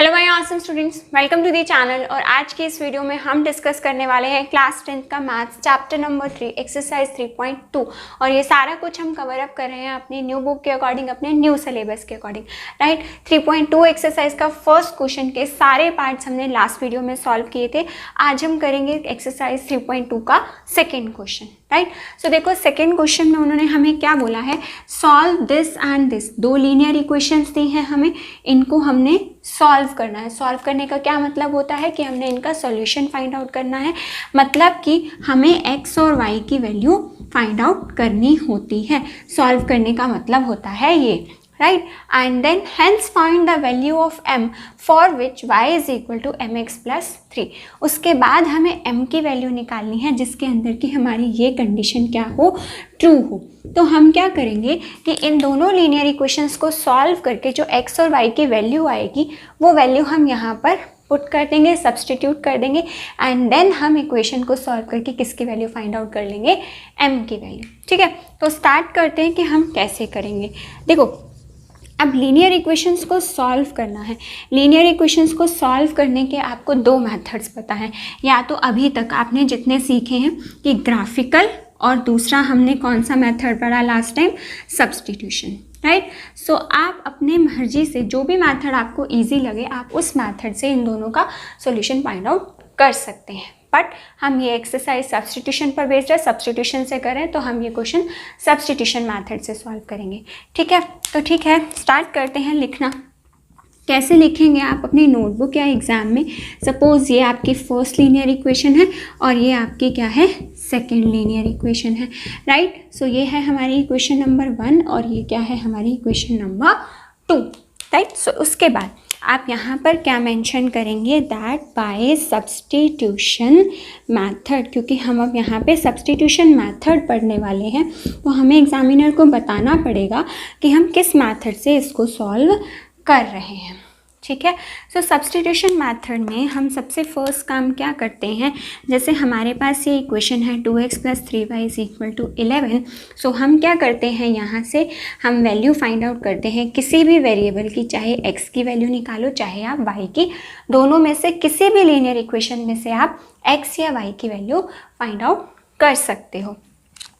Hello my awesome students, welcome to the channel. और आज की इस वीडियो में हम डिस्कस करने वाले हैं क्लास 10th का मैथ्स चैप्टर नंबर 3 एक्सरसाइज 3.2। और ये सारा कुछ हम कवर अप कर रहे हैं अपनी न्यू बुक के अकॉर्डिंग, अपने न्यू सिलेबस के अकॉर्डिंग, राइट। 3.2 एक्सरसाइज का फर्स्ट क्वेश्चन के सारे पार्ट्स हमने लास्ट वीडियो में सॉल्व किए थे। आज हम करेंगे एक्सरसाइज 3.2 का सेकेंड क्वेश्चन, राइट। सो देखो सेकेंड क्वेश्चन में उन्होंने हमें क्या बोला है, सॉल्व दिस एंड दिस। दो लीनियर इक्वेशंस दी हैं हमें, इनको हमने सॉल्व करना है। सॉल्व करने का क्या मतलब होता है कि हमने इनका सॉल्यूशन फाइंड आउट करना है, मतलब कि हमें x और y की वैल्यू फाइंड आउट करनी होती है। सॉल्व करने का मतलब होता है ये, right. And then hence find the value of m for which y is equal to mx plus 3। उसके बाद हमें m की वैल्यू निकालनी है जिसके अंदर की हमारी ये कंडीशन क्या हो, ट्रू हो। तो हम क्या करेंगे कि इन दोनों लीनियर इक्वेशंस को सॉल्व करके जो x और y की वैल्यू आएगी वो वैल्यू हम यहाँ पर पुट कर देंगे, सब्सटीट्यूट कर देंगे। एंड देन हम इक्वेशन को सॉल्व करके किसकी वैल्यू फाइंड आउट कर लेंगे, m की वैल्यू, ठीक है। तो स्टार्ट करते हैं कि हम कैसे करेंगे। देखो अब लीनियर इक्वेशंस को सॉल्व करना है। लीनियर इक्वेशंस को सॉल्व करने के आपको दो मेथड्स पता हैं। या तो अभी तक आपने जितने सीखे हैं कि ग्राफिकल, और दूसरा हमने कौन सा मेथड पढ़ा लास्ट टाइम, सब्सटीट्यूशन, राइट। सो आप अपने मर्जी से जो भी मेथड आपको इजी लगे आप उस मेथड से इन दोनों का सॉल्यूशन फाइंड आउट कर सकते हैं। बट हम ये एक्सरसाइज सब्सटीट्यूशन पर बेस्ड है, सब्सटीट्यूशन से करें तो हम ये क्वेश्चन सब्सटीट्यूशन मेथड से सॉल्व करेंगे, ठीक है। तो ठीक है, स्टार्ट करते हैं लिखना। कैसे लिखेंगे आप अपनी नोटबुक या एग्ज़ाम में। सपोज़ ये आपकी फर्स्ट लीनियर इक्वेशन है और ये आपकी क्या है, सेकेंड लीनियर इक्वेशन है, राइट। सो ये है हमारी इक्वेशन नंबर 1 और ये क्या है हमारी इक्वेशन नंबर 2, राइट। सो उसके बाद आप यहाँ पर क्या मेंशन करेंगे, दैट बाय सब्सटीट्यूशन मेथड। क्योंकि हम अब यहाँ पे सब्सटीट्यूशन मेथड पढ़ने वाले हैं तो हमें एग्जामिनर को बताना पड़ेगा कि हम किस मेथड से इसको सॉल्व कर रहे हैं, ठीक है। सो सब्सटीट्यूशन मेथड में हम सबसे फर्स्ट काम क्या करते हैं, जैसे हमारे पास ये इक्वेशन है 2x plus 3y is equal to 11। So हम क्या करते हैं, यहाँ से हम वैल्यू फाइंड आउट करते हैं किसी भी वेरिएबल की। चाहे x की वैल्यू निकालो चाहे आप y की, दोनों में से किसी भी लीनियर इक्वेशन में से आप x या y की वैल्यू फाइंड आउट कर सकते हो,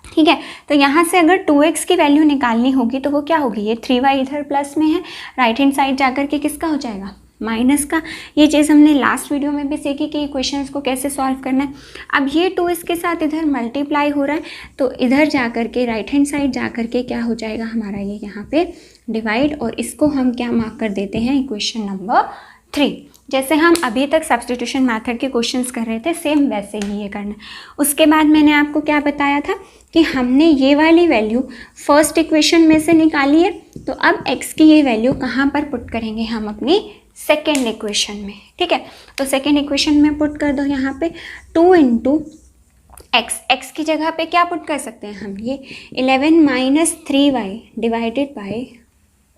ठीक है। तो यहाँ से अगर 2x की वैल्यू निकालनी होगी तो वो क्या होगी, ये 3y इधर प्लस में है, राइट हैंड साइड जाकर के किसका हो जाएगा, माइनस का। ये चीज़ हमने लास्ट वीडियो में भी सीखी कि इक्वेशंस को कैसे सॉल्व करना है। अब ये 2 इसके साथ इधर मल्टीप्लाई हो रहा है तो इधर जाकर के राइट हैंड साइड जाकर के क्या हो जाएगा हमारा, ये यहाँ पे डिवाइड, और इसको हम क्या मार्क कर देते हैं, इक्वेशन नंबर 3। जैसे हम अभी तक सब्सटीट्यूशन मेथड के क्वेश्चंस कर रहे थे सेम वैसे ही ये करना। उसके बाद मैंने आपको क्या बताया था कि हमने ये वाली वैल्यू फर्स्ट इक्वेशन में से निकाली है, तो अब x की ये वैल्यू कहाँ पर पुट करेंगे, हम अपनी सेकेंड इक्वेशन में, ठीक है। तो सेकेंड इक्वेशन में पुट कर दो यहाँ पे 2 इंटू x की जगह पे क्या पुट कर सकते हैं हम, ये 11 माइनस 3y डिवाइडेड बाई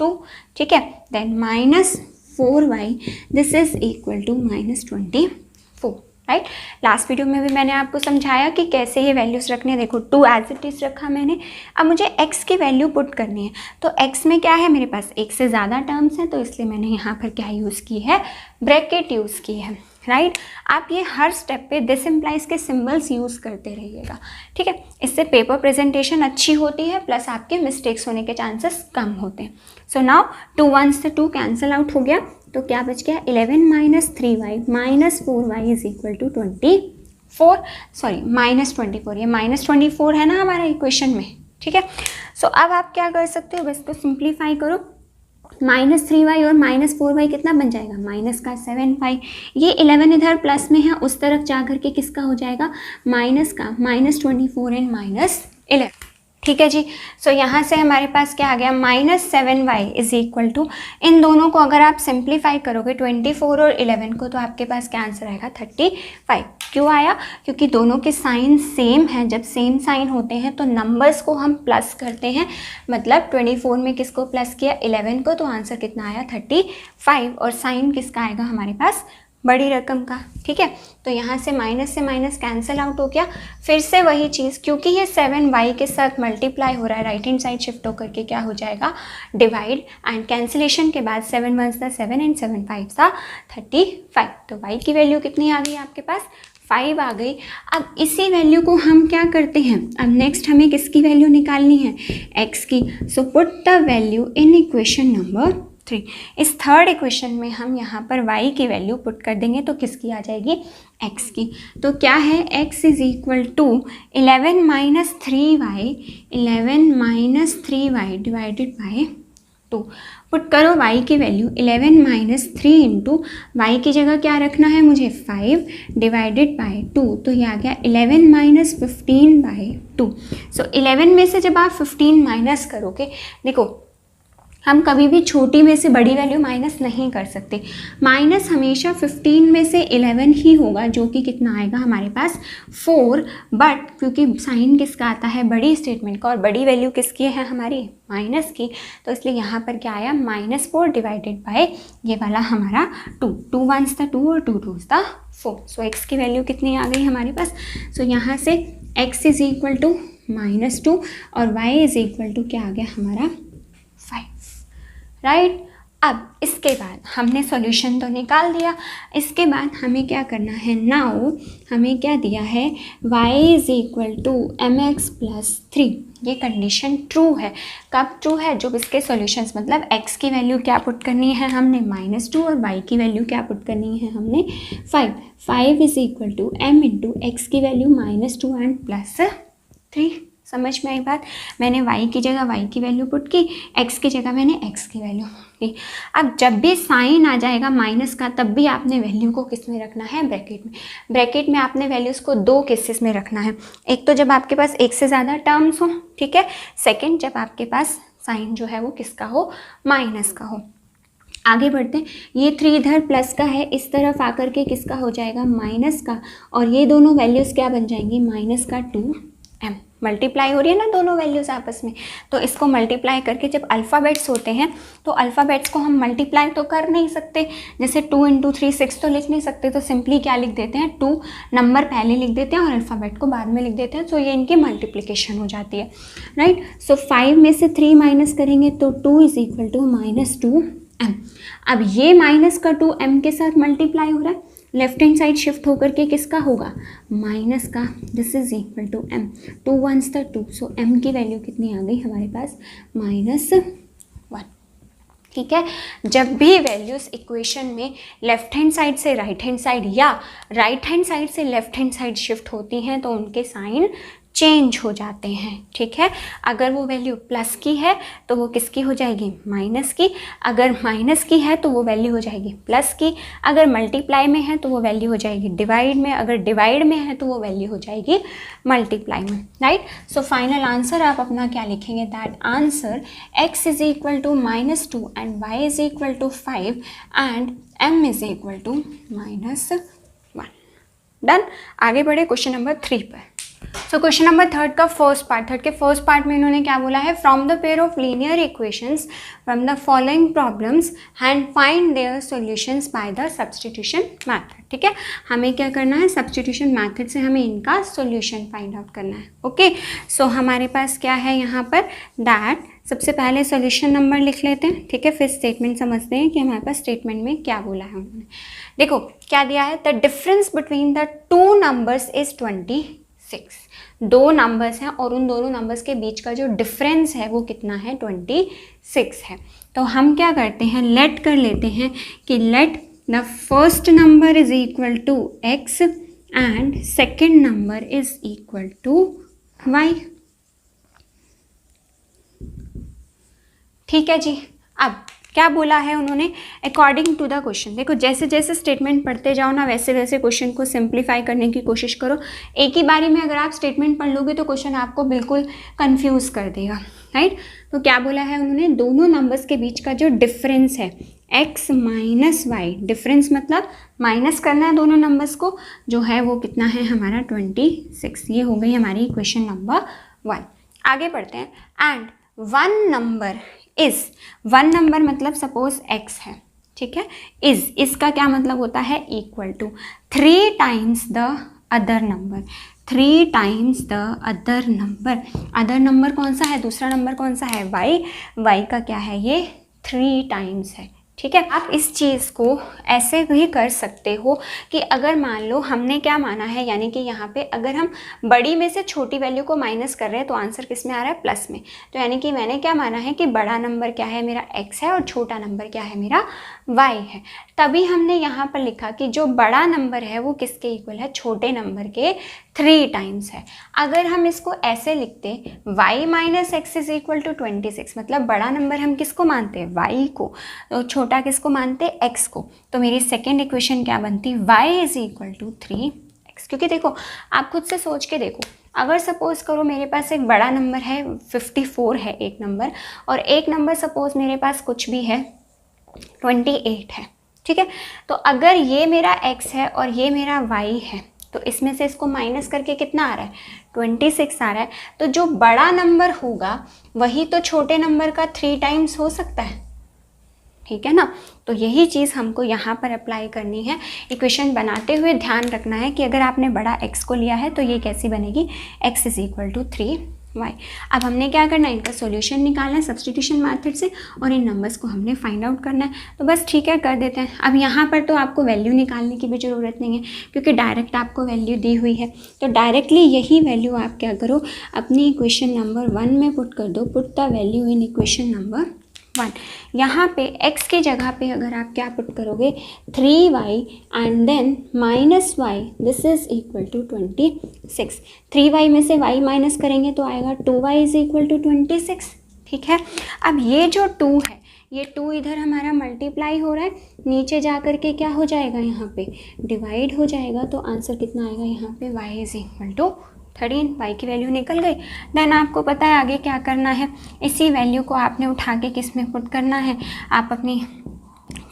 2, ठीक है। Then minus 4y this is equal to minus 24, right. Last video में भी मैंने आपको समझाया कि कैसे ये वैल्यूज़ रखने हैं। देखो 2 एज इट इज़ रखा मैंने, अब मुझे x की वैल्यू पुट करनी है। तो x में क्या है, मेरे पास एक से ज़्यादा टर्म्स हैं तो इसलिए मैंने यहाँ पर क्या यूज़ की है, ब्रैकेट यूज़ की है, राइट। आप ये हर स्टेप पे दिस इम्प्लाइज के सिंबल्स यूज़ करते रहिएगा, ठीक है। इससे पेपर प्रेजेंटेशन अच्छी होती है, प्लस आपके मिस्टेक्स होने के चांसेस कम होते हैं। सो नाउ 2 1 से 2 कैंसिल आउट हो गया तो क्या बच गया, 11 minus 3y minus 4y is equal to 24, sorry minus 24, ये माइनस 24 है ना हमारा इक्वेशन में, ठीक है। सो अब आप क्या कर सकते हो, बस तो सिंप्लीफाई करो, माइनस 3y और माइनस 4y कितना बन जाएगा, माइनस का 7y। ये 11 इधर प्लस में है, उस तरफ जा करके किसका हो जाएगा, माइनस का, माइनस 24 एंड माइनस 11, ठीक है जी। सो यहाँ से हमारे पास क्या आ गया, minus 7y is equal to, इन दोनों को अगर आप सिंप्लीफाई करोगे 24 और 11 को, तो आपके पास क्या आंसर आएगा, 35। क्यों आया, क्योंकि दोनों के साइन सेम हैं। जब सेम साइन होते हैं तो नंबर्स को हम प्लस करते हैं, मतलब 24 में किसको प्लस किया, 11 को, तो आंसर कितना आया 35, और साइन किसका आएगा हमारे पास, बड़ी रकम का, ठीक है। तो यहाँ से माइनस कैंसिल आउट हो गया। फिर से वही चीज़, क्योंकि ये 7y के साथ मल्टीप्लाई हो रहा है, राइट हैंड साइड शिफ्ट होकर के क्या हो जाएगा, डिवाइड, एंड कैंसिलेशन के बाद 7 1s 7 एंड 7 5s 35। तो y की वैल्यू कितनी आ गई आपके पास, 5 आ गई। अब इसी वैल्यू को हम क्या करते हैं, अब नेक्स्ट हमें किसकी वैल्यू निकालनी है, x की। So put the value in equation number 3। इस थर्ड इक्वेशन में हम यहाँ पर y की वैल्यू पुट कर देंगे तो किसकी आ जाएगी, x की। तो क्या है, x is equal to 11 minus 3y divided by 2। Put करो y की वैल्यू 11 माइनस 3 इंटू वाई की जगह क्या रखना है मुझे, 5 डिवाइडेड बाई 2। तो ये आ गया 11 माइनस 15 बाई 2। सो 11 में से जब आप 15 माइनस करोगे, देखो हम कभी भी छोटी में से बड़ी वैल्यू माइनस नहीं कर सकते, माइनस हमेशा 15 में से 11 ही होगा, जो कि कितना आएगा हमारे पास 4। बट क्योंकि साइन किसका आता है, बड़ी स्टेटमेंट का, और बड़ी वैल्यू किसकी है हमारी, माइनस की, तो इसलिए यहाँ पर क्या आया, -4 डिवाइडेड बाय ये वाला हमारा 2। 2 1s 2 और 2 2s 4। सो x की वैल्यू कितनी आ गई हमारे पास। सो यहाँ से x इज इक्वल टू -2 और y इज इक्वल टू क्या आ गया हमारा 5, राइट। अब इसके बाद हमने सॉल्यूशन तो निकाल दिया, इसके बाद हमें क्या करना है, नाउ हमें क्या दिया है, y is equal to mx plus 3। ये कंडीशन ट्रू है। कब ट्रू है, जब इसके सॉल्यूशंस, मतलब x की वैल्यू क्या पुट करनी है हमने, -2, और y की वैल्यू क्या पुट करनी है हमने, 5। 5 is equal to m into x की वैल्यू -2 एंड प्लस 3। समझ में आई बात। मैंने y की जगह y की वैल्यू पुट की, x की जगह मैंने x की वैल्यू पुट की। अब जब भी साइन आ जाएगा माइनस का, तब भी आपने वैल्यू को किस में रखना है, ब्रैकेट में। ब्रैकेट में आपने वैल्यूज़ को 2 केसेस में रखना है, एक तो जब आपके पास एक से ज़्यादा टर्म्स हो, ठीक है, सेकेंड जब आपके पास साइन जो है वो किसका हो, माइनस का हो। आगे बढ़ते हैं, ये 3 इधर प्लस का है, इस तरफ आकर के किसका हो जाएगा, माइनस का, और ये दोनों वैल्यूज़ क्या बन जाएंगी, -2m। मल्टीप्लाई हो रही है ना दोनों वैल्यूज़ आपस में, तो इसको मल्टीप्लाई करके, जब अल्फ़ाबेट्स होते हैं तो अल्फ़ाबेट्स को हम मल्टीप्लाई तो कर नहीं सकते, जैसे 2 × 3 6 तो लिख नहीं सकते, तो सिंपली क्या लिख देते हैं, 2 नंबर पहले लिख देते हैं और अल्फ़ाबेट को बाद में लिख देते हैं, तो ये इनकी मल्टीप्लिकेशन हो जाती है, राइट। सो 5 में से 3 माइनस करेंगे तो 2 इज इक्वल टू -2m। अब ये माइनस का 2m के साथ मल्टीप्लाई हो रहा है, लेफ्ट हैंड साइड शिफ्ट होकर के किसका होगा, माइनस का, this is equal to m। 2 1s 2, so m की वैल्यू कितनी आ गई हमारे पास, -1। ठीक है, जब भी वैल्यूज़ इक्वेशन में लेफ्ट हैंड साइड से राइट हैंड साइड या राइट हैंड साइड से लेफ्ट हैंड साइड शिफ्ट होती हैं तो उनके साइन चेंज हो जाते हैं, ठीक है। अगर वो वैल्यू प्लस की है तो वो किसकी हो जाएगी, माइनस की, अगर माइनस की है तो वो वैल्यू हो जाएगी प्लस की, अगर मल्टीप्लाई में है तो वो वैल्यू हो जाएगी डिवाइड में, अगर डिवाइड में है तो वो वैल्यू हो जाएगी मल्टीप्लाई में, राइट। सो फाइनल आंसर आप अपना क्या लिखेंगे, that answer x is equal to -2 and y is equal to 5 and m is equal to -1। Done. आगे बढ़े क्वेश्चन नंबर 3 पर। सो क्वेश्चन नंबर थर्ड का फर्स्ट पार्ट में इन्होंने क्या बोला है, from the pair of linear equations from the following problems and find their solutions by the substitution method. ठीक है, हमें क्या करना है, सब्स्टिट्यूशन मेथड से हमें इनका सॉल्यूशन फाइंड आउट करना है। ओके, सो हमारे पास क्या है यहाँ पर, दैट सबसे पहले सॉल्यूशन नंबर लिख लेते हैं, ठीक है, फिर स्टेटमेंट समझते हैं कि हमारे पास स्टेटमेंट में क्या बोला है उन्होंने। देखो क्या दिया है, the difference between the two numbers is 26। दो नंबर्स हैं और उन दोनों नंबर्स के बीच का जो डिफरेंस है वो कितना है, 26 है। तो हम क्या करते हैं, लेट कर लेते हैं कि let the first number is equal to x and second number is equal to y। ठीक है जी, अब क्या बोला है उन्होंने, अकॉर्डिंग टू द क्वेश्चन। देखो जैसे जैसे स्टेटमेंट पढ़ते जाओ ना, वैसे वैसे क्वेश्चन को सिंप्लीफाई करने की कोशिश करो। एक ही बारी में अगर आप स्टेटमेंट पढ़ लोगे तो क्वेश्चन आपको बिल्कुल कंफ्यूज कर देगा, राइट। तो क्या बोला है उन्होंने, दोनों नंबर्स के बीच का जो डिफरेंस है x माइनस वाई, डिफरेंस मतलब माइनस करना है दोनों नंबर्स को, जो है वो कितना है हमारा 26। ये हो गई हमारी इक्वेशन नंबर 1। आगे बढ़ते हैं, एंड वन नंबर मतलब सपोज x है, ठीक है। इज का क्या मतलब होता है, equal to 3 times the other number, 3 times the other number. Other number कौन सा है, दूसरा नंबर कौन सा है, y का क्या है, ये 3 टाइम्स है। ठीक है, आप इस चीज़ को ऐसे भी कर सकते हो कि अगर मान लो हमने क्या माना है, यानी कि यहाँ पे अगर हम बड़ी में से छोटी वैल्यू को माइनस कर रहे हैं तो आंसर किस में आ रहा है, प्लस में। तो यानी कि मैंने क्या माना है कि बड़ा नंबर क्या है, मेरा x है, और छोटा नंबर क्या है, मेरा y है। तभी हमने यहाँ पर लिखा कि जो बड़ा नंबर है वो किसके इक्वल है, छोटे नंबर के 3 टाइम्स है। अगर हम इसको ऐसे लिखते y minus x is equal to 26, मतलब बड़ा नंबर हम किसको मानते हैं, y को, तो छोटा किसको मानते हैं, x को। तो मेरी सेकेंड इक्वेशन क्या बनती, y is equal to 3x। क्योंकि देखो, आप खुद से सोच के देखो, अगर सपोज करो मेरे पास एक बड़ा नंबर है 54 है एक नंबर, और एक नंबर सपोज मेरे पास कुछ भी है 28 है, ठीक है। तो अगर ये मेरा x है और ये मेरा y है, तो इसमें से इसको माइनस करके कितना आ रहा है, 26 आ रहा है। तो जो बड़ा नंबर होगा वही तो छोटे नंबर का 3 टाइम्स हो सकता है, ठीक है ना। तो यही चीज़ हमको यहाँ पर अप्लाई करनी है। इक्वेशन बनाते हुए ध्यान रखना है कि अगर आपने बड़ा x को लिया है तो ये कैसी बनेगी, x is equal to 3y। अब हमने क्या करना है, इनका सॉल्यूशन निकालना है सब्स्टिट्यूशन मेथड से, और इन नंबर्स को हमने फाइंड आउट करना है। तो बस ठीक है, कर देते हैं। अब यहाँ पर तो आपको वैल्यू निकालने की भी ज़रूरत नहीं है, क्योंकि डायरेक्ट आपको वैल्यू दी हुई है। तो डायरेक्टली यही वैल्यू आप क्या करो, अपनी इक्वेशन नंबर 1 में पुट कर दो, put the value in equation number 1। यहाँ पे x की जगह पे अगर आप क्या पुट करोगे, 3y and then minus y, this is equal to 26। 3y में से y माइनस करेंगे तो आएगा 2y इज इक्वल टू 26, ठीक है। अब ये जो 2 है, ये 2 इधर हमारा मल्टीप्लाई हो रहा है, नीचे जा कर के क्या हो जाएगा, यहाँ पे डिवाइड हो जाएगा। तो आंसर कितना आएगा यहाँ पे, y is equal to 13। y की वैल्यू निकल गई। देन आपको पता है आगे क्या करना है, इसी वैल्यू को आपने उठा के किस में पुट करना है, आप अपनी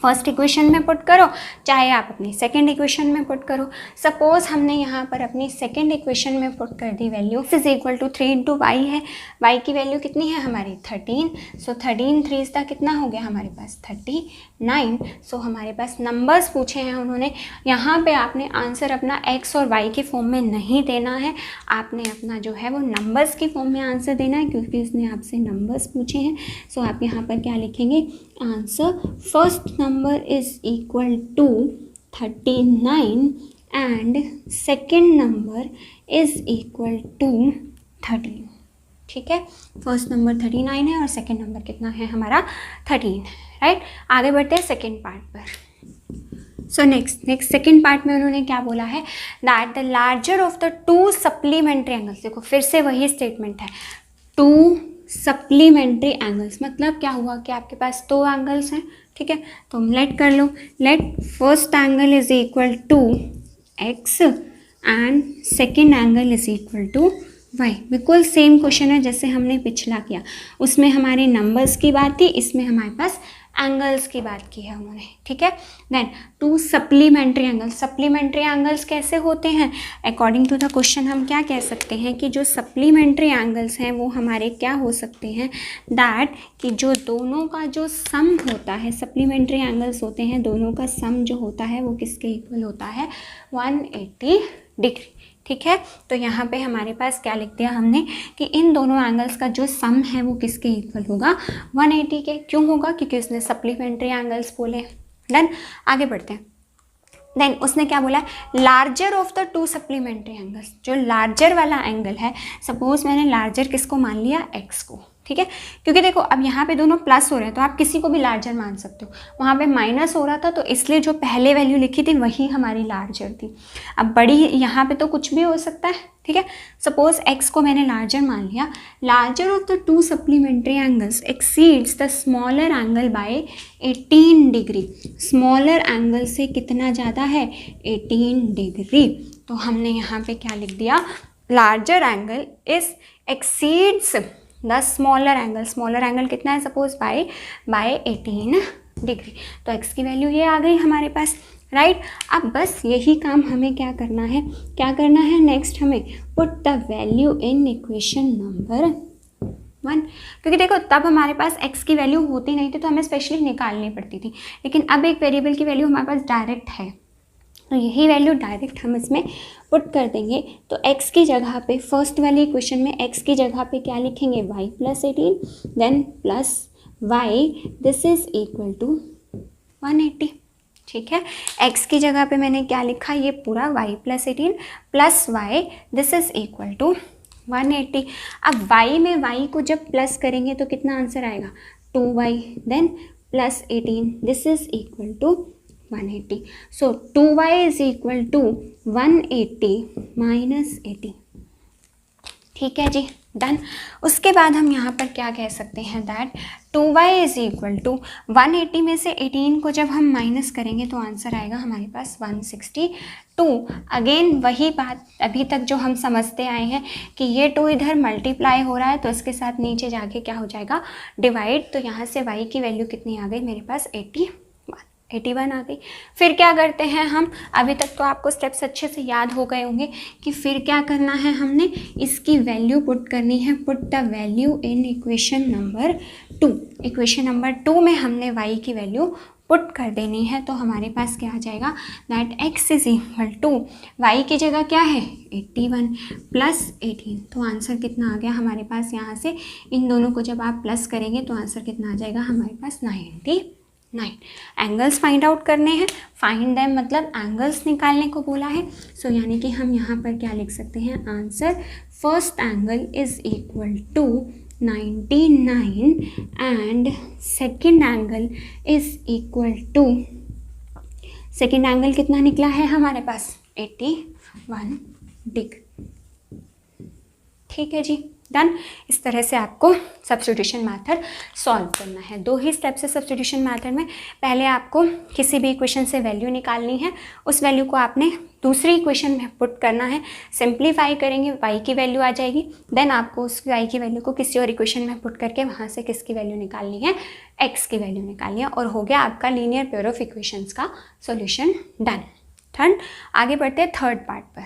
फर्स्ट इक्वेशन में पुट करो, चाहे आप अपनी सेकंड इक्वेशन में पुट करो। सपोज हमने यहाँ पर अपनी सेकंड इक्वेशन में पुट कर दी value is equal to 3 into Y है। y की वैल्यू कितनी है हमारी, 13। सो 13 3 का कितना हो गया हमारे पास, 39। सो हमारे पास नंबर्स पूछे हैं उन्होंने, यहाँ पे आपने आंसर अपना x और y के फॉर्म में नहीं देना है, आपने अपना जो है वो नंबर्स की फॉर्म में आंसर देना है, क्योंकि उसने आपसे नंबर्स पूछे हैं। सो आप यहाँ पर क्या लिखेंगे, answer first number is equal to 39 and second number is equal to 13, ठीक है। फर्स्ट नंबर 39 है और सेकेंड नंबर कितना है हमारा, 13, राइट। आगे बढ़ते हैं सेकेंड पार्ट पर। सो नेक्स्ट सेकेंड पार्ट में उन्होंने क्या बोला है, that the larger of the 2 supplementary angles, देखो फिर से वही स्टेटमेंट है, 2 सप्लीमेंट्री एंगल्स, मतलब क्या हुआ कि आपके पास 2 एंगल्स हैं, ठीक है। तो हम लेट कर लो, let first angle is equal to x and second angle is equal to y। बिल्कुल सेम क्वेश्चन है जैसे हमने पिछला किया, उसमें हमारे नंबर्स की बात थी, इसमें हमारे पास एंगल्स की बात की है उन्होंने, ठीक है। Then 2 supplementary angles, supplementary angles कैसे होते हैं, अकॉर्डिंग टू द क्वेश्चन हम क्या कह सकते हैं कि जो सप्लीमेंट्री एंगल्स हैं वो हमारे क्या हो सकते हैं, दैट कि जो दोनों का जो सम होता है, सप्लीमेंट्री एंगल्स होते हैं, दोनों का सम जो होता है वो किसके इक्वल होता है, 180 डिग्री, ठीक है। तो यहाँ पे हमारे पास क्या लिख दिया हमने कि इन दोनों एंगल्स का जो सम है वो किसके इक्वल होगा, 180 के। क्यों होगा, क्योंकि उसने सप्लीमेंट्री एंगल्स बोले। डन, आगे बढ़ते हैं। देन उसने क्या बोला, larger of the 2 supplementary angles, जो लार्जर वाला एंगल है, सपोज मैंने लार्जर किसको मान लिया, x को, ठीक है। क्योंकि देखो अब यहाँ पे दोनों प्लस हो रहे हैं तो आप किसी को भी लार्जर मान सकते हो, वहाँ पे माइनस हो रहा था तो इसलिए जो पहले वैल्यू लिखी थी वही हमारी लार्जर थी। अब बड़ी यहाँ पे तो कुछ भी हो सकता है, ठीक है। सपोज x को मैंने लार्जर मान लिया, larger of the 2 supplementary angles exceeds the smaller angle by 18 degree, smaller angle से कितना ज़्यादा है, 18 डिग्री। तो हमने यहाँ पे क्या लिख दिया, larger angle is exceeds the smaller angle, smaller angle कितना है, सपोज बाय 18 डिग्री। तो x की वैल्यू ये आ गई हमारे पास, राइट। अब बस यही काम हमें क्या करना है, नेक्स्ट हमें put the value in equation number 1, क्योंकि देखो तब हमारे पास x की वैल्यू होती नहीं थी तो हमें स्पेशली निकालनी पड़ती थी, लेकिन अब एक वेरिएबल की वैल्यू हमारे पास डायरेक्ट है तो यही वैल्यू डायरेक्ट हम इसमें पुट कर देंगे। तो x की जगह पे फर्स्ट वाली इक्वेशन में x की जगह पे क्या लिखेंगे, y + 18 then plus y, this is equal to 180। ठीक है, x की जगह पे मैंने क्या लिखा, ये पूरा y + 18 plus y, this is equal to 180। अब y में y को जब प्लस करेंगे तो कितना आंसर आएगा, 2y then plus 18, this is equal to 180। So 2y is equal to 180 minus 80। ठीक है जी, डन। उसके बाद हम यहाँ पर क्या कह सकते हैं, that 2y is equal to 180 में से 18 को जब हम माइनस करेंगे तो आंसर आएगा हमारे पास 162। अगेन वही बात अभी तक जो हम समझते आए हैं कि ये 2 इधर मल्टीप्लाई हो रहा है तो इसके साथ नीचे जाके क्या हो जाएगा, डिवाइड। तो यहाँ से y की वैल्यू कितनी आ गई मेरे पास, 81 आ गई। फिर क्या करते हैं हम, अभी तक तो आपको स्टेप्स अच्छे से याद हो गए होंगे कि फिर क्या करना है, हमने इसकी वैल्यू पुट करनी है, put the value in equation number 2। Equation number 2 में हमने y की वैल्यू पुट कर देनी है। तो हमारे पास क्या आ जाएगा, that x is equal to y की जगह क्या है 81 प्लस 18। तो आंसर कितना आ गया हमारे पास, यहाँ से इन दोनों को जब आप प्लस करेंगे तो आंसर कितना आ जाएगा हमारे पास 99। एंगल्स फाइंड आउट करने हैं, फाइंड देम मतलब एंगल्स निकालने को बोला है। सो यानी कि हम यहाँ पर क्या लिख सकते हैं, answer first angle is equal to 99 and second angle is equal to, second angle कितना निकला है हमारे पास 81 डिग्री। ठीक है जी, डन। इस तरह से आपको सब्स्टिट्यूशन मेथड सॉल्व करना है। 2 ही स्टेप्स है सब्स्टिट्यूशन मेथड में। पहले आपको किसी भी इक्वेशन से वैल्यू निकालनी है, उस वैल्यू को आपने दूसरी इक्वेशन में पुट करना है, सिंप्लीफाई करेंगे y की वैल्यू आ जाएगी, देन आपको उस y की वैल्यू को किसी और इक्वेशन में पुट करके वहाँ से किसकी वैल्यू निकालनी है, x की वैल्यू निकालनी है, और हो गया आपका लीनियर पेयर ऑफ इक्वेशंस का सॉल्यूशन डन। डन, आगे बढ़ते हैं थर्ड पार्ट पर।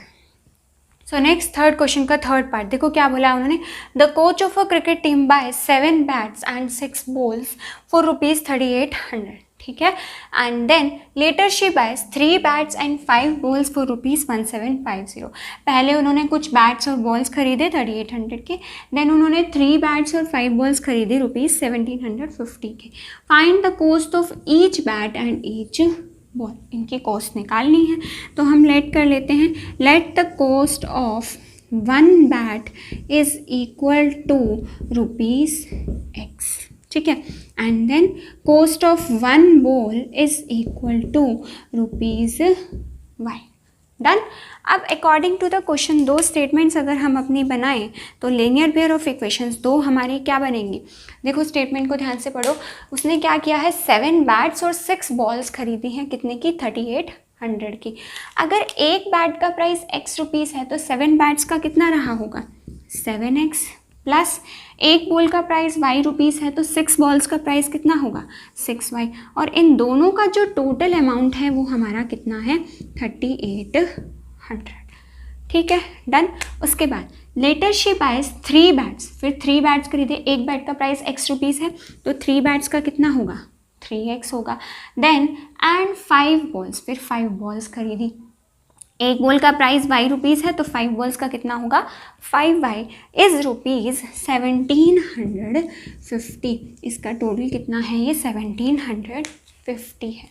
सो नेक्स्ट थर्ड क्वेश्चन का थर्ड पार्ट देखो क्या बोला उन्होंने, the coach of a cricket team buy 7 bats and 6 balls for ₹3800। ठीक है, and then later she buys 3 bats and 5 balls for ₹1750। पहले उन्होंने कुछ बैट्स और बॉल्स खरीदे 3800 के, देन उन्होंने 3 बैट्स और 5 बॉल्स खरीदे ₹1750 के। Find the cost of each bat and each ball, इनकी कॉस्ट निकालनी है। तो हम लेट कर लेते हैं, let the cost of 1 bat is equal to ₹x। ठीक है, and then cost of 1 ball is equal to ₹y। Done. अब according to the question 2 statements अगर हम अपनी बनाएं तो लीनियर पेयर ऑफ इक्वेशंस 2 हमारी क्या बनेंगी, देखो स्टेटमेंट को ध्यान से पढ़ो। उसने क्या किया है, 7 बैट्स और 6 बॉल्स खरीदी हैं, कितने की, 3800 की। अगर एक बैट का प्राइस x रुपीज़ है तो 7 बैट्स का कितना रहा होगा, 7x, प्लस एक बॉल का प्राइस y रुपीज़ है तो 6 बॉल्स का प्राइस कितना होगा, 6y, और इन दोनों का जो टोटल अमाउंट है वो हमारा कितना है, 3800। ठीक है, डन। उसके बाद लेटर शी बायस 3 बैट्स, फिर 3 बैट्स खरीदे, एक बैट का प्राइस x रुपीज़ है तो 3 बैट्स का कितना होगा, 3x होगा। देन एंड 5 बॉल्स, फिर 5 बॉल्स खरीदी, एक बॉल का प्राइस y रुपीज़ है तो 5 बॉल्स का कितना होगा, 5y इज़ ₹1750। इसका टोटल कितना है, ये 1750 है।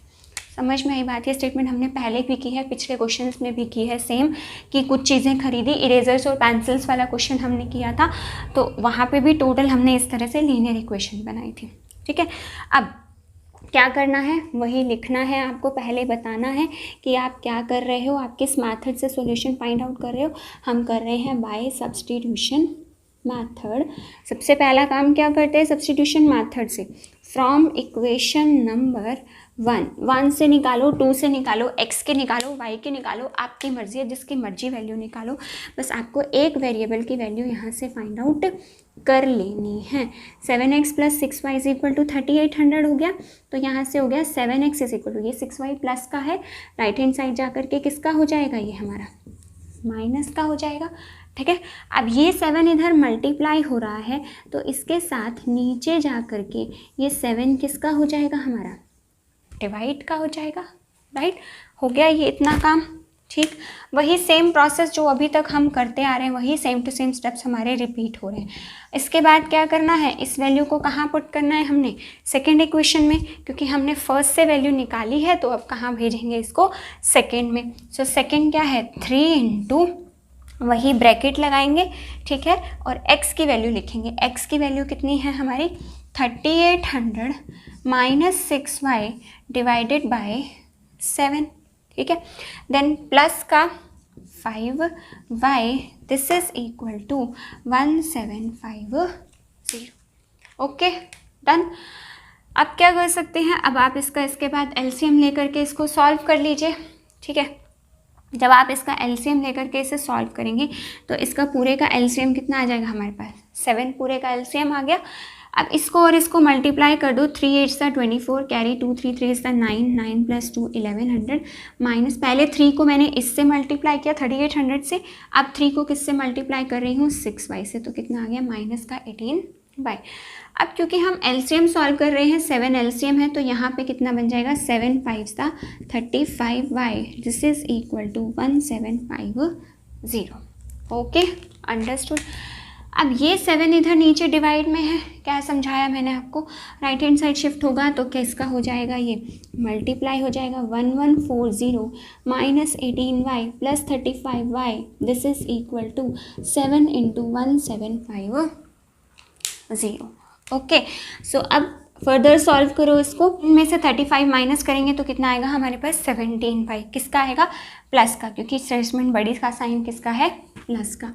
समझ में आई बात। ये स्टेटमेंट हमने पहले भी की है, पिछले क्वेश्चंस में भी की है सेम, कि कुछ चीज़ें खरीदी, इरेजर्स और पेंसिल्स वाला क्वेश्चन हमने किया था, तो वहाँ पे भी टोटल हमने इस तरह से लीनियर इक्वेशन बनाई थी। ठीक है, अब क्या करना है, वही लिखना है आपको, पहले बताना है कि आप क्या कर रहे हो, आप किस मेथड से सॉल्यूशन फाइंड आउट कर रहे हो। हम कर रहे हैं बाय सब्स्टिट्यूशन मेथड। सबसे पहला काम क्या करते हैं, सब्स्टिट्यूशन मेथड से फ्रॉम इक्वेशन नंबर 1 से निकालो, 2 से निकालो, x के निकालो, y के निकालो, आपकी मर्जी है, जिसकी मर्जी वैल्यू निकालो, बस आपको एक वेरिएबल की वैल्यू यहाँ से फाइंड आउट कर लेनी है। 7x plus 6y is equal to 3800 हो गया, तो यहाँ से हो गया 7x इज इक्वल टू, ये 6y प्लस का है, राइट हैंड साइड जा करके किसका हो जाएगा, ये हमारा माइनस का हो जाएगा, ठीक है। अब ये 7 इधर मल्टीप्लाई हो रहा है तो इसके साथ नीचे जा कर के ये 7 किसका हो जाएगा, हमारा डिवाइड का हो जाएगा, राइट। हो गया ये इतना काम, ठीक। वही सेम प्रोसेस जो अभी तक हम करते आ रहे हैं, वही सेम टू सेम स्टेप्स हमारे रिपीट हो रहे हैं। इसके बाद क्या करना है, इस वैल्यू को कहाँ पुट करना है हमने, सेकेंड इक्वेशन में, क्योंकि हमने फर्स्ट से वैल्यू निकाली है तो अब कहाँ भेजेंगे इसको, सेकेंड में। सो सेकेंड क्या है, 3 इंटू वही ब्रैकेट लगाएंगे, ठीक है, और x की वैल्यू लिखेंगे। x की वैल्यू कितनी है हमारी, 3800 माइनस 6y डिवाइडेड बाय 7, ठीक है। देन प्लस का 5y, this is equal to 1750। Okay, done. अब क्या कर सकते हैं, अब आप इसका इसके बाद एलसीएम लेकर के इसको सॉल्व कर लीजिए, ठीक है। जब आप इसका एलसीएम लेकर के इसे सॉल्व करेंगे तो इसका पूरे का एलसीएम कितना आ जाएगा हमारे पास, 7 पूरे का एलसीएम आ गया। अब इसको और इसको मल्टीप्लाई कर दो, 3 8 24, कैरी 2 3 3 9, 9 + 2 1100, माइनस पहले 3 को मैंने इससे मल्टीप्लाई किया 3800 से, अब 3 को किससे मल्टीप्लाई कर रही हूँ, 6y से, तो कितना आ गया माइनस का 18y। अब क्योंकि हम एलसीएम सॉल्व कर रहे हैं, 7 एलसीएम है तो यहाँ पे कितना बन जाएगा, 7 5 35y, this is equal to 1750। Okay, understood. अब ये 7 इधर नीचे डिवाइड में है, क्या समझाया मैंने आपको, राइट हैंड साइड शिफ्ट होगा तो किसका हो जाएगा, ये मल्टीप्लाई हो जाएगा, 1140 minus 18y plus 35y, this is equal to 7 into 1750। Okay, so अब फर्दर सॉल्व करो इसको, इनमें से 35 माइनस करेंगे तो कितना आएगा हमारे पास, 17y, किसका आएगा, प्लस का, क्योंकि स्टेटमेंट बड़ी का साइन किसका है, प्लस का।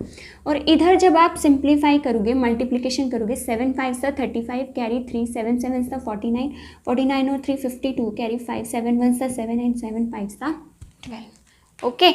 और इधर जब आप सिंप्लीफाई करोगे, मल्टीप्लिकेशन करोगे, 7 5 35, कैरी 3 7 7 49, 49 और 3 52, कैरी 5 7 1 7 एंड 7 5 12। ओके,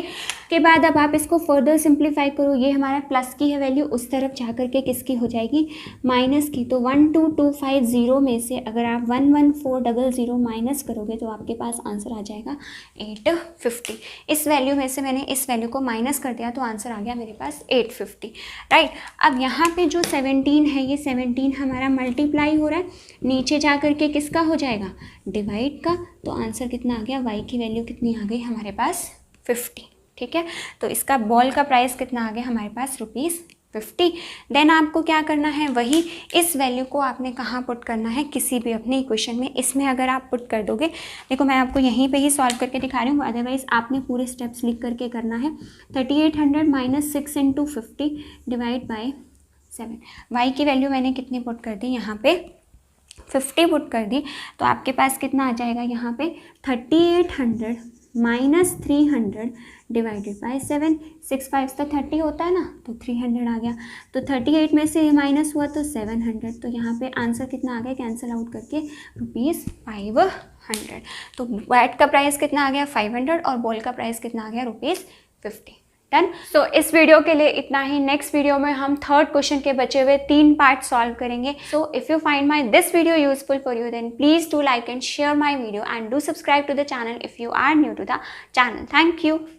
के बाद अब आप इसको फर्दर सिंप्लीफाई करो, ये हमारा प्लस की है वैल्यू, उस तरफ जा कर के किसकी हो जाएगी, माइनस की। तो 12250 में से अगर आप 11400 माइनस करोगे तो आपके पास आंसर आ जाएगा 850। इस वैल्यू में से मैंने इस वैल्यू को माइनस कर दिया तो आंसर आ गया मेरे पास 850, राइट। अब यहाँ पे जो 17 है, ये 17 हमारा मल्टीप्लाई हो रहा है, नीचे जा कर के किसका हो जाएगा, डिवाइड का, तो आंसर कितना आ गया, y की वैल्यू कितनी आ गई हमारे पास, 50, ठीक है। तो इसका बॉल का प्राइस कितना आ गया हमारे पास, ₹50। देन आपको क्या करना है, वही इस वैल्यू को आपने कहाँ पुट करना है, किसी भी अपने इक्वेशन में। इसमें अगर आप पुट कर दोगे, देखो मैं आपको यहीं पे ही सॉल्व करके दिखा रही हूँ, अदरवाइज आपने पूरे स्टेप्स लिख करके करना है। 3800 minus 6 into 50 divide by 7, y की वैल्यू मैंने कितनी पुट कर दी, यहाँ पे 50 पुट कर दी, तो आपके पास कितना आ जाएगा यहाँ पे, 3800 माइनस 300 डिवाइडेड बाई 7, 6 5 तो 30 होता है ना, तो 300 आ गया। तो 38 में से माइनस हुआ तो 700, तो यहाँ पे आंसर कितना आ गया, कैंसिल आउट करके ₹500। तो बैट का प्राइस कितना आ गया, 500, और बॉल का प्राइस कितना आ गया, ₹50। डन। सो इस वीडियो के लिए इतना ही। नेक्स्ट वीडियो में हम थर्ड क्वेश्चन के बचे हुए 3 पार्ट सॉल्व करेंगे। So if you find my this video useful for you, then please do like and share my video and do subscribe to the channel if you are new to the channel. Thank you.